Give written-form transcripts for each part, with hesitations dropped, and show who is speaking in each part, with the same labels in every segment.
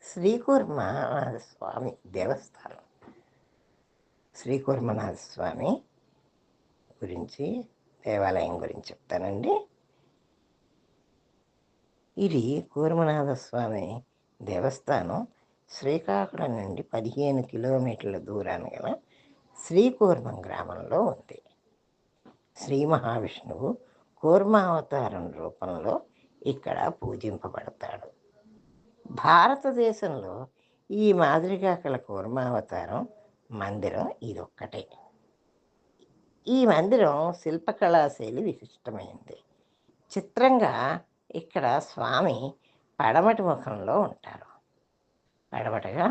Speaker 1: శ్రీకూర్మనాథ స్వామి దేవస్థానం. శ్రీకూర్మనాథ స్వామి గురించి, దేవాలయం గురించి చెప్తానండి. ఇది కూర్మనాథ స్వామి దేవస్థానం శ్రీకాకుళం నుండి 15 కిలోమీటర్ల దూరాన గల శ్రీకూర్మం గ్రామంలో ఉంది. శ్రీ మహావిష్ణువు కూర్మావతారం రూపంలో ఇక్కడ పూజింపబడతాడు. భారతదేశంలో ఈ మాదిరిగా గల కూర్మావతారం మందిరం ఇదొక్కటే. ఈ మందిరం శిల్పకళా శైలి విశిష్టమైంది. చిత్రంగా ఇక్కడ స్వామి పడమటి ముఖంలో ఉంటారు. పడమటగా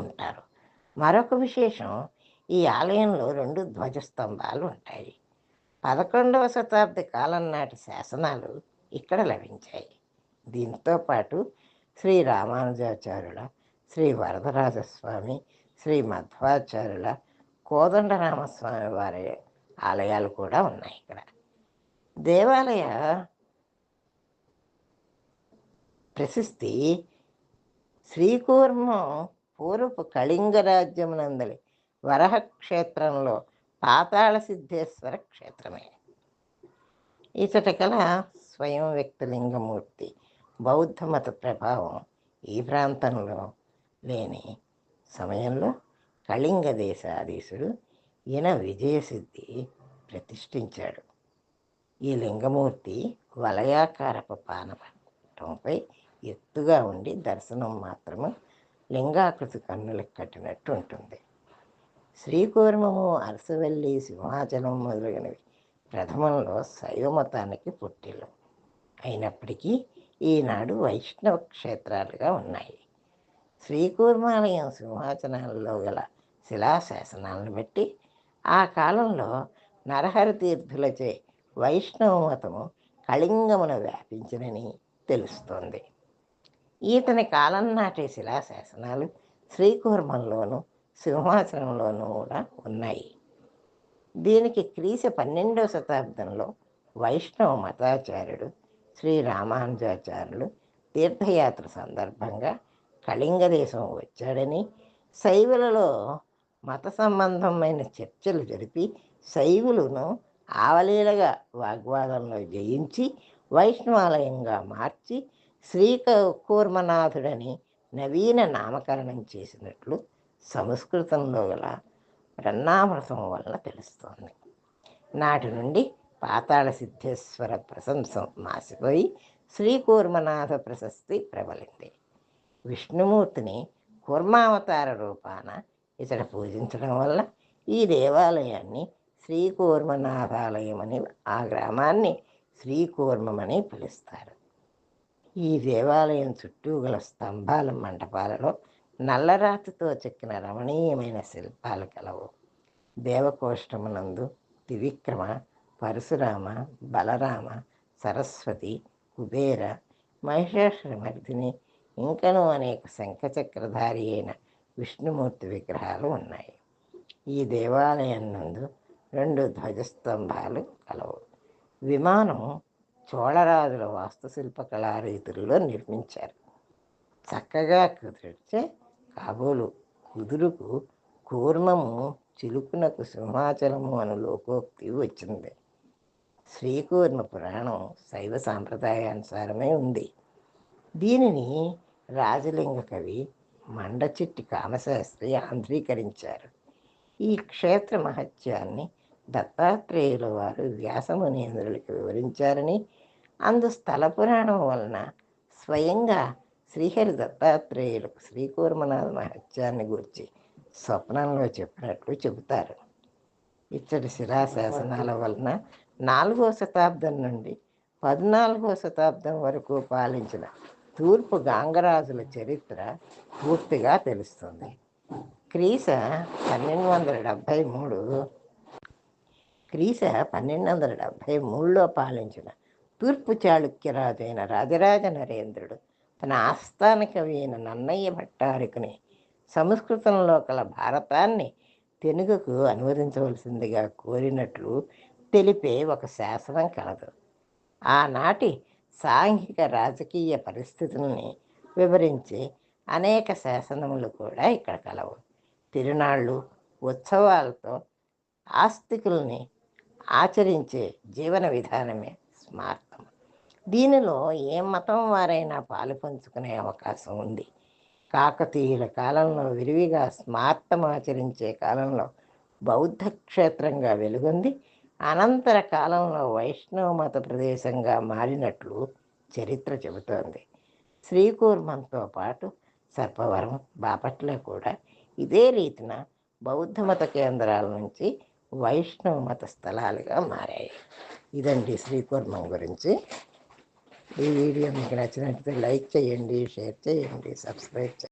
Speaker 1: ఉంటారు. మరొక విశేషం, ఈ ఆలయంలో 2 ధ్వజస్తంభాలు ఉంటాయి. 11వ శతాబ్ది కాలం నాటి శాసనాలు ఇక్కడ లభించాయి. దీంతో పాటు శ్రీ రామానుజాచార్యుల, శ్రీ వరదరాజస్వామి, శ్రీ మధ్వాచార్యుల, కోదండరామస్వామి వారి ఆలయాలు కూడా ఉన్నాయి ఇక్కడ. దేవాలయ ప్రశస్తి శ్రీకూర్మం పూర్వపు కళింగ రాజ్యమునందలి వరహ క్షేత్రంలో పాతాళ సిద్ధేశ్వర క్షేత్రమే. ఇతట కల స్వయం వ్యక్తలింగమూర్తి బౌద్ధ మత ప్రభావం ఈ ప్రాంతంలో లేని సమయంలో కళింగ దేశాధీశుడు ఈయన విజయసిద్ధి ప్రతిష్ఠించాడు. ఈ లింగమూర్తి వలయాకారపు పానపటంపై ఎత్తుగా ఉండి దర్శనం మాత్రము లింగాకృతి కన్నులకు కట్టినట్టు ఉంటుంది. శ్రీకూర్మము, అరసవల్లి, సింహాచలం మొదలగునవి ప్రథమంలో శైవ మతానికి పుట్టిల్లు అయినప్పటికీ ఈనాడు వైష్ణవ క్షేత్రాలుగా ఉన్నాయి. శ్రీకూర్మాలయం సింహాచనాలలో గల శిలాశాసనాలను బట్టి ఆ కాలంలో నరహర తీర్థులచే వైష్ణవ మతము కళింగమున వ్యాపించినని తెలుస్తోంది. ఈతని కాలం నాటి శిలాశాసనాలు శ్రీకూర్మంలోను సింహాచలంలోనూ కూడా ఉన్నాయి. దీనికి క్రీస్తు 12వ శతాబ్దంలో వైష్ణవ మతాచార్యుడు శ్రీ రామానుజాచార్యులు తీర్థయాత్ర సందర్భంగా కళింగ దేశం వచ్చాడని, శైవులలో మత సంబంధమైన చర్చలు జరిపి శైవులను ఆవలీలగా వాగ్వాదంలో జయించి వైష్ణవాలయంగా మార్చి శ్రీకూర్మనాథుడని నవీన నామకరణం చేసినట్లు సంస్కృతంలో గల రన్నామృతం వలన తెలుస్తోంది. నాటి నుండి పాతాళ సిద్ధేశ్వర ప్రశంస మాసిపోయి శ్రీకూర్మనాథ ప్రశస్తి ప్రబలింది. విష్ణుమూర్తిని కూర్మావతార రూపాన ఇతడు పూజించడం వల్ల ఈ దేవాలయాన్ని శ్రీకూర్మనాథాలయమని, ఆ గ్రామాన్ని శ్రీకూర్మమని పిలుస్తారు. ఈ దేవాలయం చుట్టూ గల స్తంభాల మండపాలలో నల్లరాతితో చెక్కిన రమణీయమైన శిల్పాలు కలవు. దేవకోష్టమునందు త్రివిక్రమ, పరశురామ, బలరామ, సరస్వతి, కుబేర, మహిషాసురమర్దిని, ఇంకనూ అనేక శంఖచక్రధారి అయిన విష్ణుమూర్తి విగ్రహాలు ఉన్నాయి. ఈ దేవాలయం నందు 2 ధ్వజస్తంభాలు కలవు. విమానం చోళరాజుల వాస్తుశిల్ప కళారీతుల్లో నిర్మించారు. చక్కగా కుదిర్చే కాబోలు కుదురుకు కూర్మము, చిలుకునకు సింహాచలము అను లోకోక్తి వచ్చింది. శ్రీకూర్మ పురాణం శైవ సాంప్రదాయానుసారమే ఉంది. దీనిని రాజలింగ కవి మండచిట్టి కామశాస్త్రి ఆంధ్రీకరించారు. ఈ క్షేత్ర మహత్యాన్ని దత్తాత్రేయుల వారు వ్యాసమునీంద్రులకు వివరించారని, అందు స్థల పురాణం వలన స్వయంగా శ్రీహరి దత్తాత్రేయులకు శ్రీకూర్మనాథ మహత్యాన్ని గురించి స్వప్నంలో చెప్పినట్లు చెబుతారు. ఇచ్చటి శిలాశాసనాల వలన 4వ శతాబ్దం నుండి 14వ శతాబ్దం వరకు పాలించిన తూర్పు గాంగరాజుల చరిత్ర పూర్తిగా తెలుస్తుంది. క్రీస్తు 1273లో పాలించిన తూర్పు చాళుక్యరాజు అయిన రాజరాజ నరేంద్రుడు తన ఆస్థాన కవి అయిన నన్నయ్య భట్టారకుని సంస్కృతంలో కల భారతాన్ని తెలుగుకు అనువదించవలసిందిగా కోరినట్లు తెలిపే ఒక శాసనం కలదు. ఆనాటి సాంఘిక రాజకీయ పరిస్థితుల్ని వివరించే అనేక శాసనములు కూడా ఇక్కడ కలవు. తిరునాళ్ళు, ఉత్సవాలతో ఆస్తికుల్ని ఆచరించే జీవన విధానమే స్మార్థం. దీనిలో ఏ మతం వారైనా పాలు పంచుకునే అవకాశం ఉంది. కాకతీయుల కాలంలో విరివిగా స్మార్థం ఆచరించే కాలంలో బౌద్ధ క్షేత్రంగా వెలుగొంది అనంతర కాలంలో వైష్ణవ మత ప్రదేశంగా మారినట్లు చరిత్ర చెబుతోంది. శ్రీకూర్మంతో పాటు సర్పవరం, బాపట్ల కూడా ఇదే రీతిన బౌద్ధ మత కేంద్రాల నుంచి వైష్ణవ మత స్థలాలుగా మారాయి. ఇదండి శ్రీకూర్మం గురించి. ఈ వీడియో మీకు నచ్చినట్లయితే లైక్ చేయండి, షేర్ చేయండి, సబ్స్క్రైబ్ చేయండి.